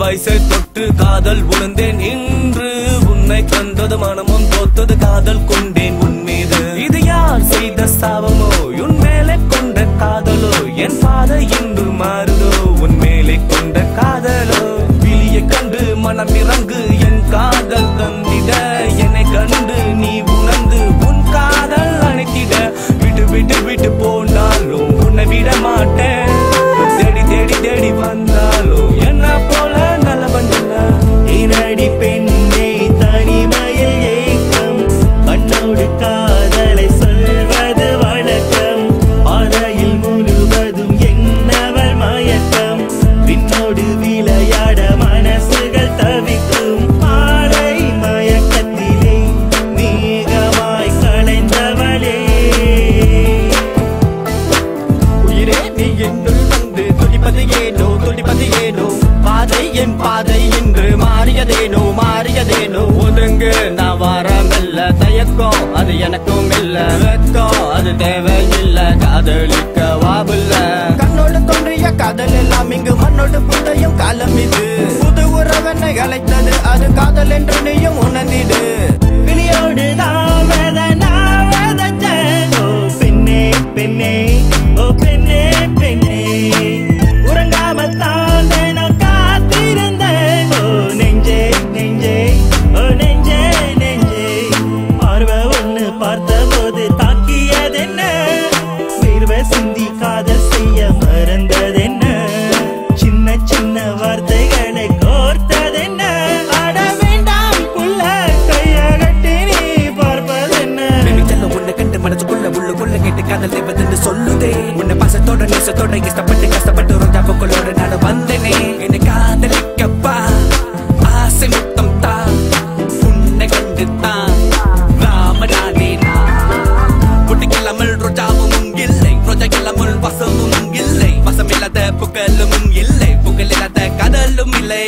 வயசை தொட்டு காதல் உணர்ந்தேன் இன்று உன்னை கண்டது மனமும் தோத்தது காதல் கொண்டேன் உன் மீது இது யார் செய்த சாபமோ உன் மேலே கொண்ட காதலோ என் பாதை இன்று மாறுதோ உன் மேலே கொண்ட காதலோ விழியை கண்டு மனம் இறங்கு என் காதல் தந்திட என்னை கண்டு நீ உணர்ந்து உன் காதல் அணைத்திட விட்டு விட்டு விட்டு போனாலும் உன்னை விட மாட்டேன் தேடி தேடி தேடி வந்தாலும் என்ன போல நல்லவன் இனடி பெண்ணே தனிமையில் ஏக்கம் கண்ணோடு காதலை சொல்வது வழக்கம் பாதையில் முழுவதும் என்னவள் மயக்கம் பின்னோடு விளையாட மனசுகள் தவிக்கும் பாறை மயக்கத்திலே நீகமாய் கலைந்தவளே உயிரே நீ என்னுள் வந்து துடிப்பது ஏனோ பாதை என் பாதை என்று மாறியதேனோ ஒதுங்கு நான் வாரமில்ல தயக்கம் அது எனக்கும் இல்ல வெக்கம் அது தேவையில்ல காதலிக்க வாபில்ல கண்ணோடு தோன்றிய காதல் எல்லாம் இங்கு மண்ணோடு புதையும் காலம் இது புது உறவனை அழைத்தது அது காதல் என்று நீயும் உணர்ந்திடு விழியோடு ஓ பெண்ணே பெண்ணே ஓ பெண்ணே பெண்ணே உறங்காமல் தான் நான் காத்திருந்தேன் ஓ நெஞ்சே நெஞ்சே ஓ நெஞ்சே நெஞ்சே பார்வை ஒண்ணு பார்த்த போது தாக்கியதென்ன வேர்வை சிந்தி காதல் செய்ய மறந்ததென்ன சின்ன சின்ன வார்த்தைகளை கோர்த்ததென்ன ஆட வேண்டாம் புள்ள கையகட்டி நீ பார்ப்பதென்ன உன்னை கண்டு மனசுக்குள்ள உள்ளுக்குள்ள கேட்டு காதல் தேவதென்று சொல்லுதே உன்னை பாசத்தோட நேசத்தோட இஷ்டப்பட்டு கஷ்டப்பட்டு ரோஜா பூக்களோட நான் வந்தனே என்னை காதலிக்கப்பா ஆசை முத்தம் தான் உன்னை கண்டு தான் ராமனானே புட்டிக்கெல்லாமல் ரோஜாவும் இல்லை ரோஜா இல்லாமல் வசமும் இல்லை வசம் இல்லாத புகழும் இல்லை புகழ் இல்லாத காதலும் இல்லை